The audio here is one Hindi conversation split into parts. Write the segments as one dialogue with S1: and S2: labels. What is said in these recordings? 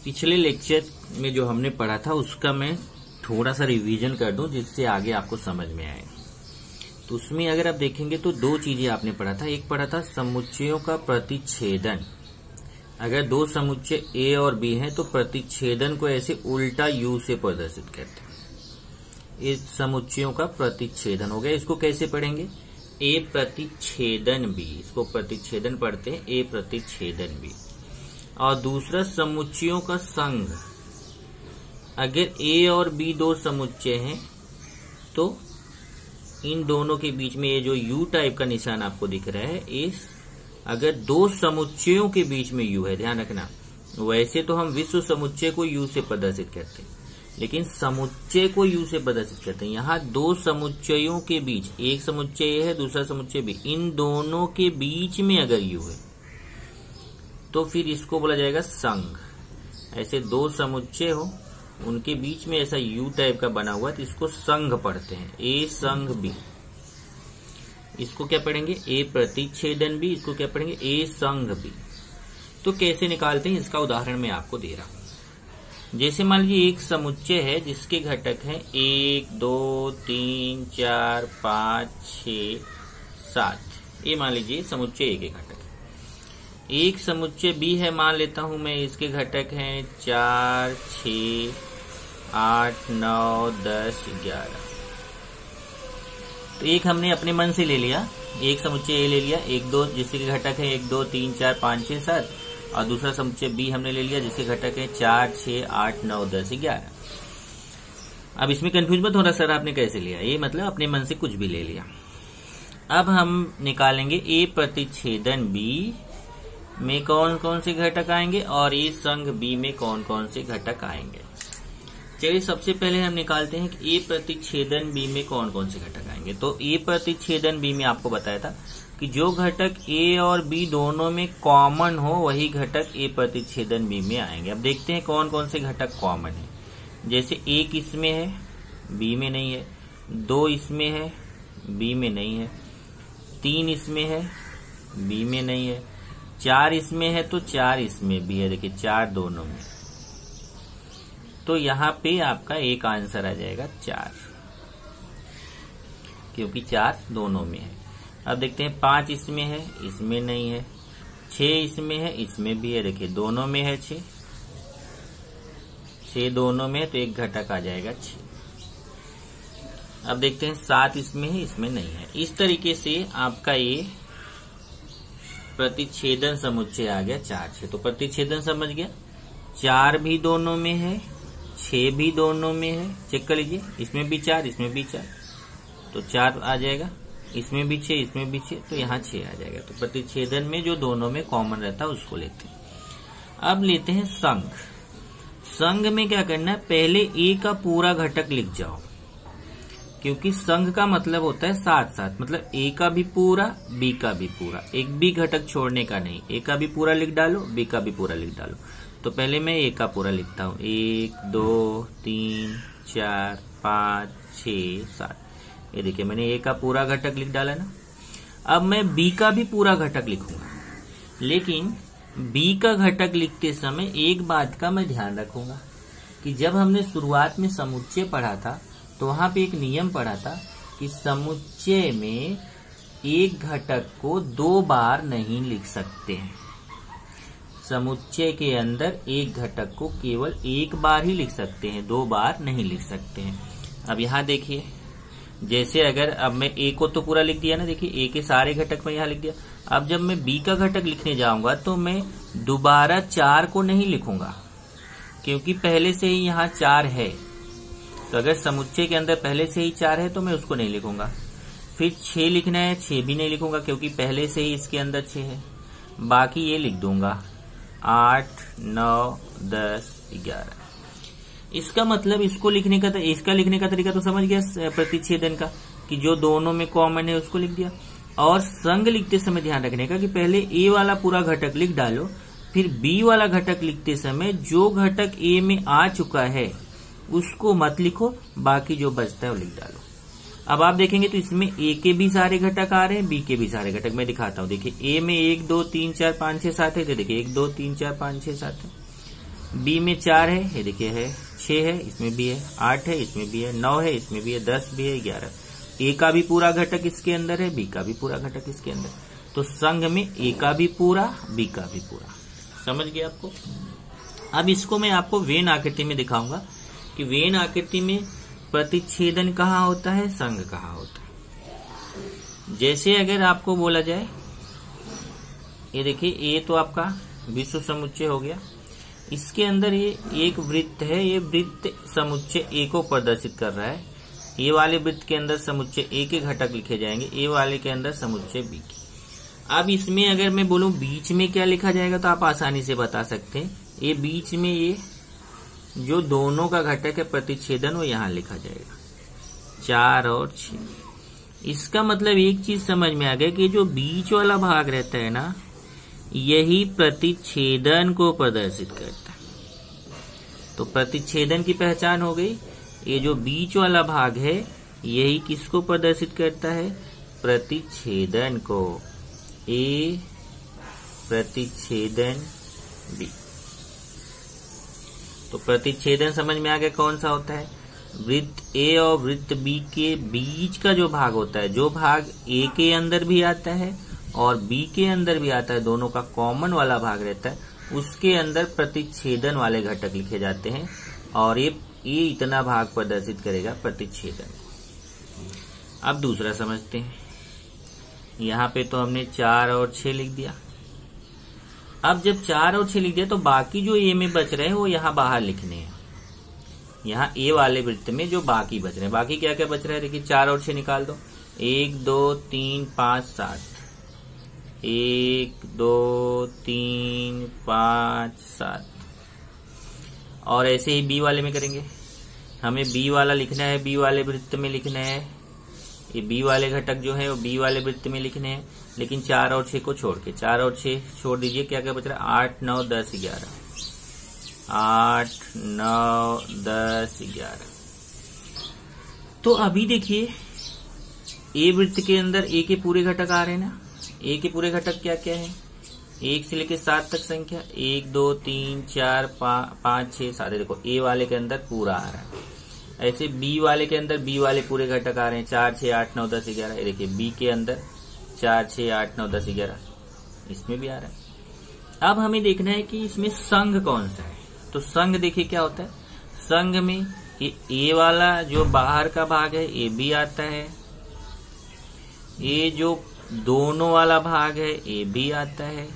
S1: पिछले लेक्चर में जो हमने पढ़ा था उसका मैं थोड़ा सा रिवीजन कर दूं जिससे आगे आपको समझ में आए। तो उसमें अगर आप देखेंगे तो दो चीजें आपने पढ़ा था। एक पढ़ा था समुच्चयों का प्रतिच्छेदन। अगर दो समुच्चय ए और बी हैं तो प्रतिच्छेदन को ऐसे उल्टा यू से प्रदर्शित करते हैं। इस समुच्चयों का प्रतिच्छेदन हो गया। इसको कैसे पढ़ेंगे? ए प्रतिच्छेदन बी। इसको प्रतिच्छेदन पढ़ते हैं ए प्रतिच्छेदन बी। और दूसरा समुच्चयों का संघ। अगर ए और बी दो समुच्चय हैं तो इन दोनों के बीच में ये जो यू टाइप का निशान आपको दिख रहा है, इस अगर दो समुच्चयों के बीच में यू है, ध्यान रखना। वैसे तो हम विश्व समुच्चय को यू से प्रदर्शित करते हैं, लेकिन समुच्चय को यू से प्रदर्शित करते हैं। यहाँ दो समुच्चयों के बीच, एक समुच्चय है दूसरा समुच्चय बी, इन दोनों के बीच में अगर यू है तो फिर इसको बोला जाएगा संघ। ऐसे दो समुच्चय हो, उनके बीच में ऐसा यू टाइप का बना हुआ है तो इसको संघ पढ़ते हैं, ए संघ बी। इसको क्या पढ़ेंगे? ए प्रतिच्छेदन बी। इसको क्या पढ़ेंगे? ए संघ बी। तो कैसे निकालते हैं इसका उदाहरण मैं आपको दे रहा हूं। जैसे मान लीजिए एक समुच्चय है जिसके घटक हैं 1 2 3 4 5 6 7। ये मान लीजिए समुच्चय ए के घटक। एक समुच्चय बी है, मान लेता हूं मैं, इसके घटक हैं 4 6 8 9 10 11। तो एक हमने अपने मन से ले लिया, एक समुच्चय ए ले लिया, 1 2 जिसके घटक है 1 2 3 4 5 6 7, और दूसरा समुच्चय बी हमने ले लिया जिसके घटक है 4 6 8 9 10 11। अब इसमें कंफ्यूज मत होना सर आपने कैसे लिया, ये मतलब अपने मन से कुछ भी ले लिया। अब हम निकालेंगे ए प्रतिच्छेदन बी में कौन कौन से घटक आएंगे और ए संघ बी में कौन कौन से घटक आएंगे। चलिए सबसे पहले हम निकालते हैं कि ए प्रतिच्छेदन बी में कौन कौन से घटक आएंगे। तो ए प्रतिच्छेदन बी में आपको बताया था कि जो घटक ए और बी दोनों में कॉमन हो वही घटक ए प्रतिच्छेदन बी में आएंगे। अब देखते हैं कौन कौन से घटक कॉमन है। जैसे 1 इसमें है, बी में नहीं है। 2 इसमें है, बी में नहीं है। 3 इसमें है, बी में नहीं है। 4 इसमें है तो 4 इसमें भी है। देखिए 4 दोनों में, तो यहाँ पे आपका एक आंसर आ जाएगा 4, क्योंकि 4 दोनों में है। अब देखते हैं 5 इसमें है, इसमें नहीं है। 6 इसमें है, इसमें भी है। देखिए दोनों में है 6 दोनों में है तो एक घटक आ जाएगा 6। अब देखते हैं 7 इसमें है, इसमें नहीं है। इस तरीके से आपका ये प्रतिच्छेदन समुच्चय आ गया 4 6। तो प्रतिच्छेदन समझ गया, 4 भी दोनों में है, 6 भी दोनों में है। चेक कर लीजिए, इसमें भी 4 इसमें भी 4, तो 4 आ जाएगा। इसमें भी 6 इसमें भी 6, तो यहाँ 6 आ जाएगा। तो प्रतिच्छेदन में जो दोनों में कॉमन रहता है उसको लेते हैं। अब लेते हैं संघ। संघ में क्या करना है, पहले ए का पूरा घटक लिख जाओ, क्योंकि संघ का मतलब होता है साथ साथ, मतलब ए का भी पूरा बी का भी पूरा, एक भी घटक छोड़ने का नहीं। ए का भी पूरा लिख डालो, बी का भी पूरा लिख डालो। तो पहले मैं ए का पूरा लिखता हूँ, 1 2 3 4 5 6 7। ये देखिए मैंने ए का पूरा घटक लिख डाला ना। अब मैं बी का भी पूरा घटक लिखूंगा, लेकिन बी का घटक लिखते समय एक बात का मैं ध्यान रखूंगा कि जब हमने शुरुआत में समुच्चय पढ़ा था तो वहां पे एक नियम पढ़ा था कि समुच्चय में एक घटक को 2 बार नहीं लिख सकते हैं। समुच्चय के अंदर एक घटक को केवल एक बार ही लिख सकते हैं, 2 बार नहीं लिख सकते हैं। अब यहाँ देखिए, जैसे अगर अब मैं ए को तो पूरा लिख दिया ना, देखिए ए के सारे घटक मैं यहाँ लिख दिया। अब जब मैं बी का घटक लिखने जाऊंगा तो मैं दोबारा 4 को नहीं लिखूंगा, क्योंकि पहले से ही यहाँ 4 है। तो अगर समुच्चय के अंदर पहले से ही 4 है तो मैं उसको नहीं लिखूंगा। फिर 6 लिखना है, 6 भी नहीं लिखूंगा क्योंकि पहले से ही इसके अंदर 6 है। बाकी ये लिख दूंगा 8 9 10 11। इसका मतलब इसका लिखने का तरीका तो समझ गया प्रतिच्छेदन का, कि जो दोनों में कॉमन है उसको लिख दिया। और संघ लिखते समय ध्यान रखने का कि पहले ए वाला पूरा घटक लिख डालो, फिर बी वाला घटक लिखते समय जो घटक ए में आ चुका है उसको मत लिखो, बाकी जो बचता है वो लिख डालो। अब आप देखेंगे तो इसमें ए के भी सारे घटक आ रहे हैं, बी के भी सारे घटक। मैं दिखाता हूँ, देखिए ए में 1 2 3 4 5 6 7 है, तो देखिए 1 2 3 4 5 6 7 है। बी में 4 है, ये देखिए है, 6 है, इसमें भी है, 8 है, इसमें भी है, 9 है, इसमें भी है, 10 भी है, 11। ए का भी पूरा घटक इसके अंदर है, बी का भी पूरा घटक इसके अंदर, तो संघ में ए का भी पूरा, बी का भी पूरा। समझ गया आपको? अब इसको मैं आपको वेन आकृति में दिखाऊंगा कि वेन आकृति में प्रतिच्छेदन कहाँ होता है, संघ कहाँ होता है। जैसे अगर आपको बोला जाए, ये देखिए ए तो आपका विश्व समुच्चय हो गया, इसके अंदर ये एक वृत्त है, ये वृत्त समुच्चय ए को प्रदर्शित कर रहा है। ए वाले वृत्त के अंदर समुच्चय ए के घटक लिखे जाएंगे, ए वाले के अंदर समुच्चय बी की। अब इसमें अगर मैं बोलूं बीच में क्या लिखा जाएगा तो आप आसानी से बता सकते हैं, ये बीच में ये जो दोनों का घटक है प्रतिच्छेदन, वो यहां लिखा जाएगा 4 और 6। इसका मतलब एक चीज समझ में आ गया कि जो बीच वाला भाग रहता है ना, यही प्रतिच्छेदन को प्रदर्शित करता है। तो प्रतिच्छेदन की पहचान हो गई, ये जो बीच वाला भाग है यही किसको प्रदर्शित करता है, प्रतिच्छेदन को। ए प्रतिच्छेदन बी। तो प्रतिच्छेदन समझ में आ गया कौन सा होता है, वृत्त ए और वृत्त बी के बीच का जो भाग होता है, जो भाग ए के अंदर भी आता है और बी के अंदर भी आता है, दोनों का कॉमन वाला भाग रहता है, उसके अंदर प्रतिच्छेदन वाले घटक लिखे जाते हैं और ये इतना भाग प्रदर्शित करेगा प्रतिच्छेदन। अब दूसरा समझते हैं। यहाँ पे तो हमने 4 और 6 लिख दिया। अब जब 4 और 6 लिख दिया तो बाकी जो ए में बच रहे हैं वो यहाँ बाहर लिखने हैं। यहाँ ए वाले वृत्त में जो बाकी बच रहे हैं, बाकी क्या क्या बच रहा है देखिए, 4 और 6 निकाल दो। 1 2 3 5 7, 1 2 3 5 7। और ऐसे ही बी वाले में करेंगे, हमें बी वाला लिखना है, बी वाले वृत्त में लिखना है, ये बी वाले घटक जो है वो बी वाले वृत्त में लिखने हैं, लेकिन 4 और 6 को छोड़ के, 4 और 6 छोड़ दीजिए, क्या क्या बच रहा है, 8 9 10 11, 8 9 10 11। तो अभी देखिए ए वृत्त के अंदर ए के पूरे घटक आ रहे हैं ना, ए के पूरे घटक क्या क्या है, 1 से लेकर 7 तक संख्या, 1 2 3 4 5 6 7। देखो ए वाले के अंदर पूरा आ रहा है। ऐसे बी वाले के अंदर बी वाले पूरे घटक आ रहे हैं, 4 6 8 9 10 11। ये देखिए बी के अंदर 4 6 8 9 10 11, इसमें भी आ रहा है। अब हमें देखना है कि इसमें संघ कौन सा है। तो संघ देखिए क्या होता है, संघ में ये ए वाला जो बाहर का भाग है ए भी आता है, ये जो दोनों वाला भाग है ए भी आता है,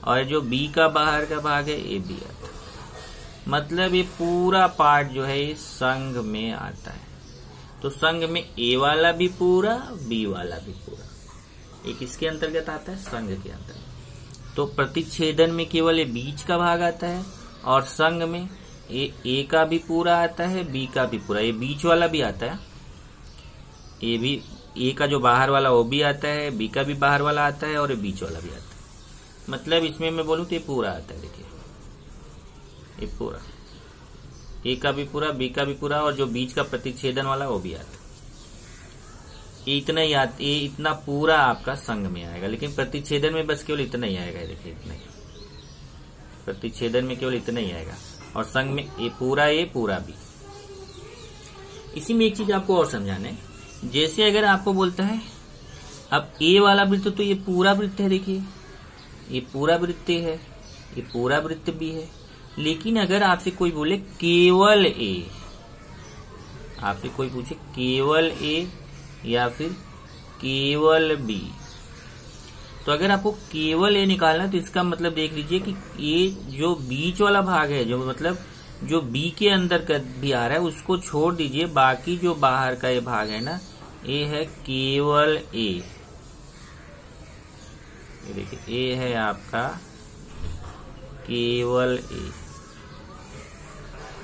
S1: और जो बी का बाहर का भाग है ए भी आता है। मतलब ये पूरा पार्ट जो है ये संघ में आता है। तो संघ में ए वाला भी पूरा, बी वाला भी पूरा, ये किसके अंतर्गत आता है, संघ के अंतर्गत। तो प्रतिच्छेदन में केवल ये बीच का भाग आता है, और संघ में ए का भी पूरा आता है, बी का भी पूरा, ये बीच वाला भी आता है, ये भी ए का जो बाहर वाला वो भी आता है, बी का भी बाहर वाला आता है, और ये बीच वाला भी आता है। मतलब इसमें मैं बोलूं तो ये पूरा आता है। देखिए ये पूरा, ए का भी पूरा, बी का भी पूरा, और जो बीच का प्रतिच्छेदन वाला वो भी आता है। ये इतना ही ये इतना पूरा आपका संघ में आएगा, लेकिन प्रतिच्छेदन में बस केवल इतना ही आएगा। देखिए इतना ही, प्रतिच्छेदन में केवल इतना ही आएगा, और संघ में ये पूरा भी। इसी में एक चीज आपको और समझाना है, जैसे अगर आपको बोलता है अब ए वाला वृत्त, तो ये पूरा वृत्त है, देखिए ये पूरा वृत्त है, ये पूरा वृत्त भी है। लेकिन अगर आपसे कोई बोले केवल ए, आपसे कोई पूछे केवल ए या फिर केवल बी, तो अगर आपको केवल ए निकालना है तो इसका मतलब देख लीजिए कि ये जो बीच वाला भाग है, जो मतलब जो बी के अंदर का भी आ रहा है, उसको छोड़ दीजिए, बाकी जो बाहर का ये भाग है ना, ये है केवल ए। ये देखिए ए है आपका केवल ए,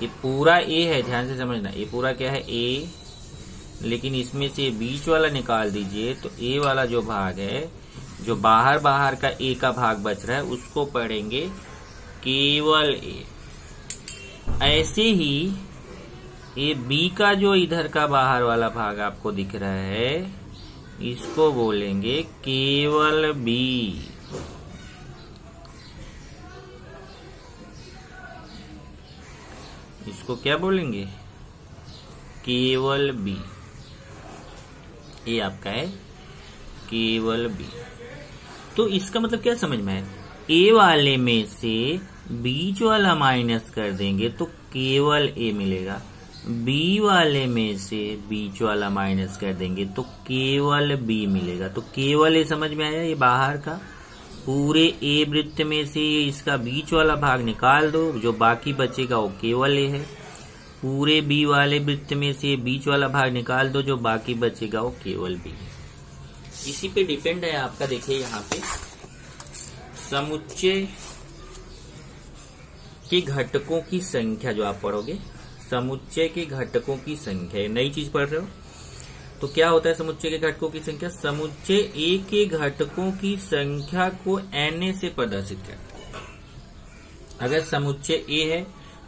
S1: ये पूरा ए है, ध्यान से समझना, ये पूरा क्या है ए, लेकिन इसमें से बीच वाला निकाल दीजिए तो ए वाला जो भाग है, जो बाहर का ए का भाग बच रहा है, उसको पढ़ेंगे केवल ए। ऐसे ही ये बी का जो इधर का बाहर वाला भाग आपको दिख रहा है, इसको बोलेंगे केवल बी। इसको क्या बोलेंगे, केवल बी। ये आपका है केवल बी। तो इसका मतलब क्या समझ में आया, ए वाले में से बीच वाला माइनस कर देंगे तो केवल ए मिलेगा, बी वाले में से बीच वाला माइनस कर देंगे तो केवल बी मिलेगा। तो केवल ए समझ में आया, ये बाहर का। पूरे ए वृत्त में से इसका बीच वाला भाग निकाल दो, जो बाकी बचेगा वो केवल ए है। पूरे बी वाले वृत्त में से बीच वाला भाग निकाल दो, जो बाकी बचेगा वो केवल बी है। इसी पे डिपेंड है आपका। देखिए यहाँ पे समुच्चय के घटकों की संख्या, जो आप पढ़ोगे समुच्चय के घटकों की संख्या, नई चीज पढ़ रहे हो। तो क्या होता है समुच्चय के घटकों की संख्या, समुच्चय ए के घटकों की संख्या को na से प्रदर्शित करता है। अगर समुच्चय ए है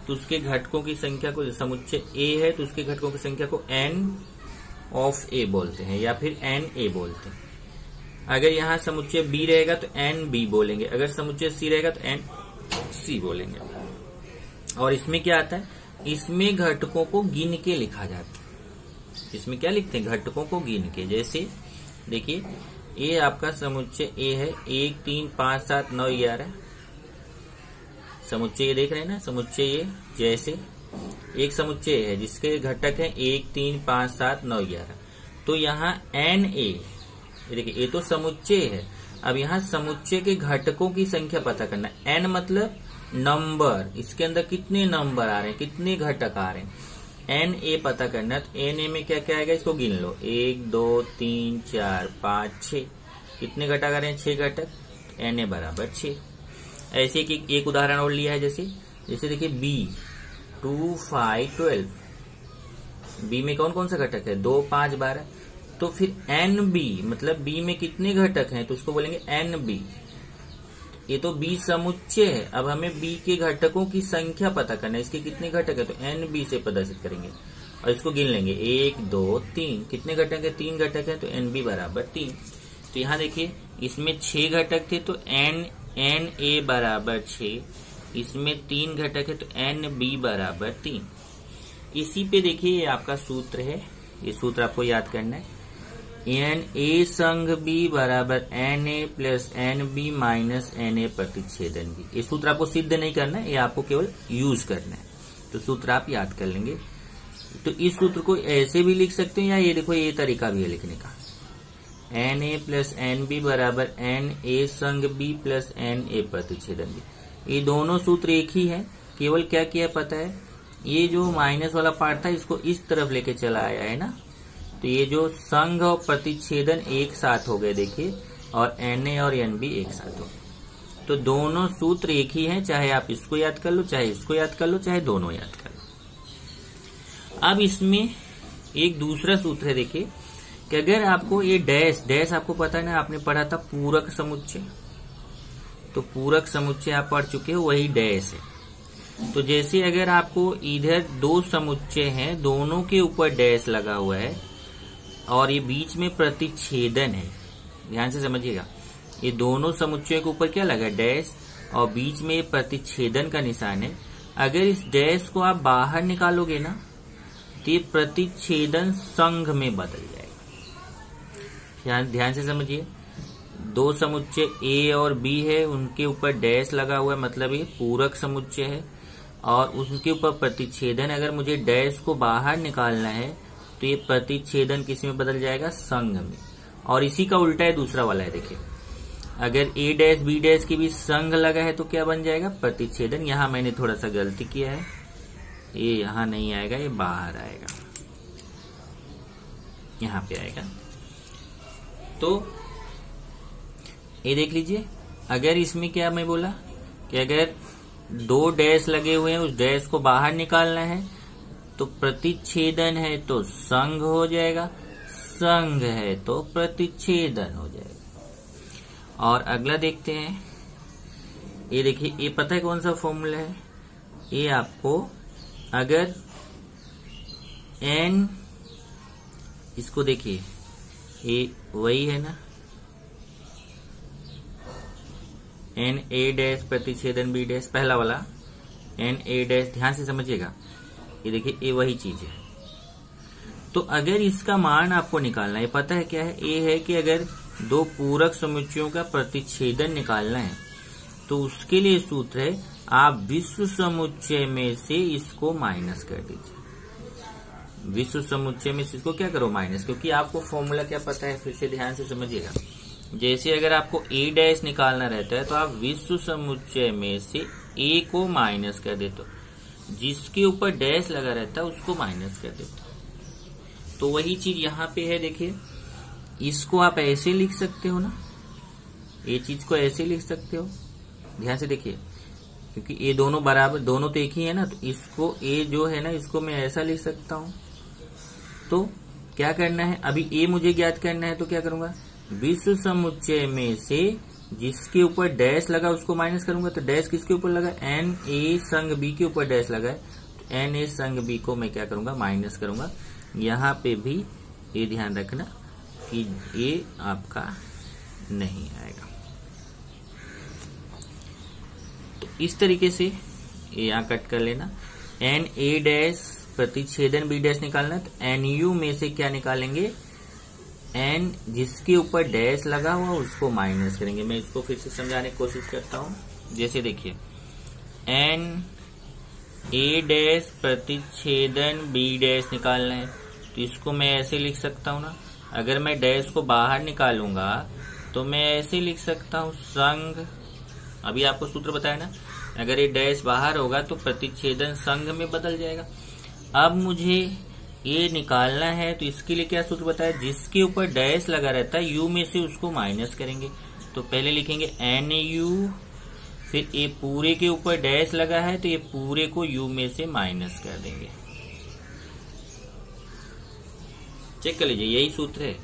S1: तो उसके घटकों की संख्या को, समुच्चय ए है तो उसके घटकों की संख्या को n ऑफ ए बोलते हैं या फिर na बोलते हैं। अगर यहाँ समुच्चय बी रहेगा तो nb बोलेंगे, अगर समुच्चय सी रहेगा तो nc बोलेंगे। और इसमें क्या आता है, इसमें घटकों को गिन के लिखा जाता है। इसमें क्या लिखते हैं, घटकों को गिन के। जैसे देखिए ये आपका समुच्चय ए है, 1 3 5 7 9 11 समुच्चय ये देख रहे हैं ना, समुच्चय ये जैसे एक समुच्चय है जिसके घटक है 1 3 5 7 9 11। तो यहाँ एन ए, देखिए ये तो समुच्चय है। अब यहाँ समुच्चय के घटकों की संख्या पता करना। एन मतलब नंबर, इसके अंदर कितने नंबर आ रहे हैं, कितने घटक आ रहे हैं। एन ए पता करना है तो एन ए में क्या क्या आएगा, इसको गिन लो। 1 2 3 4 5 6, कितने घटक आ रहे हैं, 6 घटक। एन ए बराबर 6। ऐसे कि एक उदाहरण और लिया है, जैसे देखिए बी 2 5 12। बी में कौन कौन सा घटक है, 2 5 12। तो फिर एन बी मतलब बी में कितने घटक हैं, तो उसको बोलेंगे एन बी। ये तो बी समुच्चय है। अब हमें बी के घटकों की संख्या पता करना है, इसके कितने घटक है, तो एन बी से प्रदर्शित करेंगे और इसको गिन लेंगे। 1 2 3, कितने घटक है, 3 घटक है, तो एन बी बराबर 3। तो यहाँ देखिए इसमें 6 घटक थे तो एन ए बराबर 6, इसमें 3 घटक है तो एन बी बराबर 3। इसी पे देखिए ये आपका सूत्र है, ये सूत्र आपको याद करना है। एन ए संग बी बराबर n A plus n B minus N A प्रतिच्छेदन बी। ये सूत्र आपको सिद्ध नहीं करना है, ये आपको केवल यूज करना है। तो सूत्र आप याद कर लेंगे। तो इस सूत्र को ऐसे भी लिख सकते हैं, या ये देखो ये तरीका भी है लिखने का। N A plus n B बराबर एन ए संग बी प्लस एन ए प्रतिच्छेदन बी। ये दोनों सूत्र एक ही है, केवल क्या किया पता है, ये जो माइनस वाला पार्ट था इसको इस तरफ लेके चला आया है ना। तो ये जो संघ और प्रतिच्छेदन एक साथ हो गए देखिए, और एन ए और एन बी एक साथ हो गए। तो दोनों सूत्र एक ही हैं, चाहे आप इसको याद कर लो, चाहे इसको याद कर लो, चाहे दोनों याद कर लो। अब इसमें एक दूसरा सूत्र है, देखिए कि अगर आपको ये डैश आपको पता है ना, आपने पढ़ा था पूरक समुच्चय। तो पूरक समुच्चय आप पढ़ चुके हो, वही डैश है। तो जैसे अगर आपको इधर दो समुच्चय हैं, दोनों के ऊपर डैश लगा हुआ है और ये बीच में प्रतिच्छेदन है, ध्यान से समझिएगा। ये दोनों समुच्चयों के ऊपर क्या लगा है, डैश, और बीच में प्रतिच्छेदन का निशान है। अगर इस डैश को आप बाहर निकालोगे ना तो ये प्रतिच्छेदन संघ में बदल जाएगा। ध्यान से समझिए, दो समुच्चय ए और बी है, उनके ऊपर डैश लगा हुआ है, मतलब ये पूरक समुच्चय है। और उसके ऊपर प्रतिच्छेदन, अगर मुझे डैश को बाहर निकालना है तो ये प्रतिच्छेदन किस में बदल जाएगा, संघ में। और इसी का उल्टा है दूसरा वाला है, देखिए अगर ए डैश बी डैश के भी संघ लगा है तो क्या बन जाएगा, प्रतिच्छेदन। यहाँ मैंने थोड़ा सा गलती किया है, ये यहाँ नहीं आएगा, ये बाहर आएगा, यहाँ पे आएगा। तो ये देख लीजिए, अगर इसमें क्या मैं बोला कि अगर दो डैश लगे हुए हैं, उस डैश को बाहर निकालना है तो प्रतिच्छेदन है तो संघ हो जाएगा, संघ है तो प्रतिच्छेदन हो जाएगा। और अगला देखते हैं, ये देखिए, ये पता है कौन सा फॉर्मूला है, ये आपको अगर n, इसको देखिए ये वही है ना, एन ए डैश प्रतिच्छेदन बी डैश, पहला वाला एन ए डैश, ध्यान से समझिएगा। ये देखिए ये वही चीज है। तो अगर इसका मान आपको निकालना है, पता है क्या है, ये है कि अगर दो पूरक समुच्चयों का प्रतिच्छेदन निकालना है तो उसके लिए सूत्र है आप विश्व समुच्चय में से इसको माइनस कर दीजिए। विश्व समुच्चय में से इसको क्या करो, माइनस, क्योंकि आपको फॉर्मूला क्या पता है, फिर से ध्यान से समझिएगा। जैसे अगर आपको a डैश निकालना रहता है तो आप विश्व समुच्चय में से a को माइनस कर देते हो, जिसके ऊपर डैश लगा रहता है उसको माइनस कर देते हो। तो वही चीज यहाँ पे है। देखिए इसको आप ऐसे लिख सकते हो ना, ये चीज को ऐसे लिख सकते हो, ध्यान से देखिए, क्योंकि ये दोनों बराबर, दोनों तो एक ही है ना, तो इसको ए जो है ना इसको मैं ऐसा लिख सकता हूं। तो क्या करना है, अभी ए मुझे ज्ञात करना है तो क्या करूंगा, विश्व समुच्चय में से जिसके ऊपर डैश लगा उसको माइनस करूंगा। तो डैश किसके ऊपर लगा, एन ए संग बी के ऊपर डैश लगा है, तो एन ए संग बी को मैं क्या करूंगा, माइनस करूंगा। यहाँ पे भी ये ध्यान रखना कि ये आपका नहीं आएगा। तो इस तरीके से ये यहाँ कट कर लेना। एन ए डैश प्रतिच्छेदन बी डैश निकालना है, तो एन यू में से क्या निकालेंगे, एन जिसके ऊपर डैश लगा हुआ उसको माइनस करेंगे। मैं इसको फिर से समझाने की कोशिश करता हूं। जैसे देखिए एन ए डैश प्रतिच्छेदन बी डैश निकालना है, तो इसको मैं ऐसे लिख सकता हूं ना, अगर मैं डैश को बाहर निकालूंगा तो मैं ऐसे लिख सकता हूं संग, अभी आपको सूत्र बताया ना, अगर ये डैश बाहर होगा तो प्रतिच्छेदन संग में बदल जाएगा। अब मुझे ये निकालना है तो इसके लिए क्या सूत्र बताया, जिसके ऊपर डैश लगा रहता है यू में से उसको माइनस करेंगे। तो पहले लिखेंगे एन यू, फिर ये पूरे के ऊपर डैश लगा है तो ये पूरे को यू में से माइनस कर देंगे। चेक कर लीजिए, यही सूत्र है।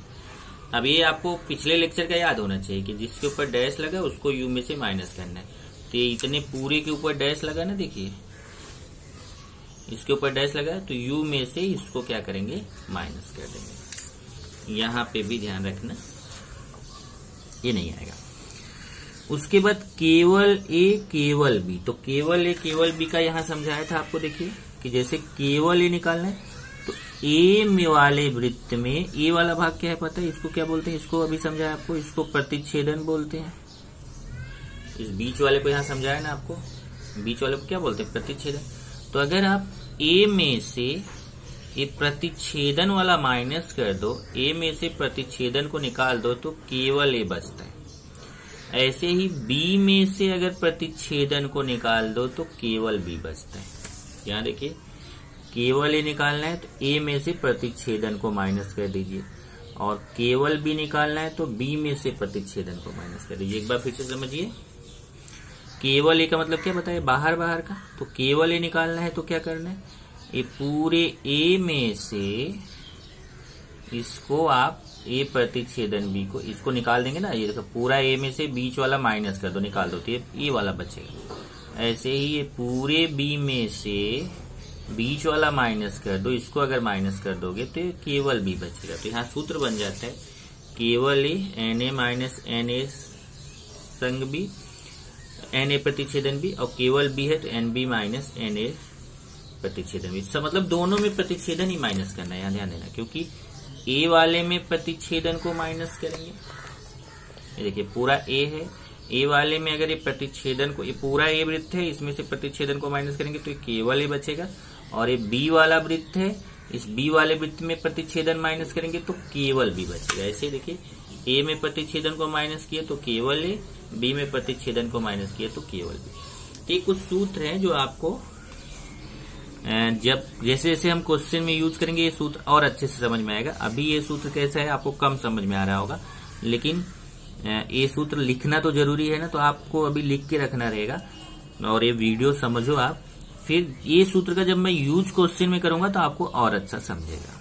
S1: अब ये आपको पिछले लेक्चर का याद होना चाहिए कि जिसके ऊपर डैश लगा उसको यू में से माइनस करना है। तो ये इतने पूरे के ऊपर डैश लगा ना, देखिए इसके ऊपर डैश लगा तो यू में से इसको क्या करेंगे, माइनस कर देंगे। यहाँ पे भी ध्यान रखना ये नहीं आएगा। उसके बाद केवल ए केवल बी, तो केवल ए केवल बी का यहाँ समझाया था आपको। देखिए कि जैसे केवल ए निकालना है तो ए में वाले वृत्त में ए वाला भाग क्या है पता है, इसको क्या बोलते हैं, इसको अभी समझाया आपको, इसको प्रतिच्छेदन बोलते हैं। इस बीच वाले को यहाँ समझाया ना आपको, बीच वाले को क्या बोलते हैं, प्रतिच्छेदन। तो अगर आप ए में से ये प्रतिच्छेदन वाला माइनस कर दो, ए में से प्रतिच्छेदन को निकाल दो तो केवल ए बचता है। ऐसे ही बी में से अगर प्रतिच्छेदन को निकाल दो तो केवल बी बचता है। यहाँ देखिए केवल ए निकालना है तो ए में से प्रतिच्छेदन को माइनस कर दीजिए, और केवल बी निकालना है तो बी में से प्रतिच्छेदन को माइनस कर दीजिए। एक बार फिर से समझिए, केवल ए का मतलब क्या बताइए, बाहर बाहर का। तो केवल ए निकालना है तो क्या करना है, ये पूरे ए में से इसको आप ए प्रतिच्छेदन बी को इसको निकाल देंगे ना, ये देखो पूरा ए में से बीच वाला माइनस कर दो, निकाल दो तो ये वाला बचेगा। ऐसे ही ये पूरे बी में से बीच वाला माइनस कर दो, इसको अगर माइनस कर दोगे तो केवल बी बचेगा। तो यहाँ सूत्र बन जाता है केवल A N A minus N A संग बी, एन ए प्रतिच्छेदन बी, और केवल बी है तो n B minus N A प्रतिच्छेदन बी। सब मतलब दोनों में प्रतिच्छेदन ही माइनस करना है, यहाँ ध्यान देना, क्योंकि ए वाले में प्रतिच्छेदन को माइनस करेंगे। ये देखिए पूरा ए है, ए वाले में अगर ये प्रतिच्छेदन को, ये पूरा ए वृत्त है, इसमें से प्रतिच्छेदन को माइनस करेंगे तो ये केवल ए बचेगा। और ये बी वाला वृत्त है, इस बी वाले वृत्त में प्रतिच्छेदन माइनस करेंगे तो केवल बी बचेगा। ऐसे देखिए ए में प्रतिच्छेदन को माइनस किया तो केवल ए, बी में प्रतिच्छेदन को माइनस किया तो केवल बी। ये कुछ सूत्र हैं जो आपको जब जैसे जैसे हम क्वेश्चन में यूज करेंगे ये सूत्र और अच्छे से समझ में आएगा। अभी ये सूत्र कैसा है आपको कम समझ में आ रहा होगा, लेकिन ये सूत्र लिखना तो जरूरी है ना, तो आपको अभी लिख के रखना रहेगा और ये वीडियो समझो आप। फिर ये सूत्र का जब मैं यूज क्वेश्चन में करूंगा तो आपको और अच्छा समझेगा।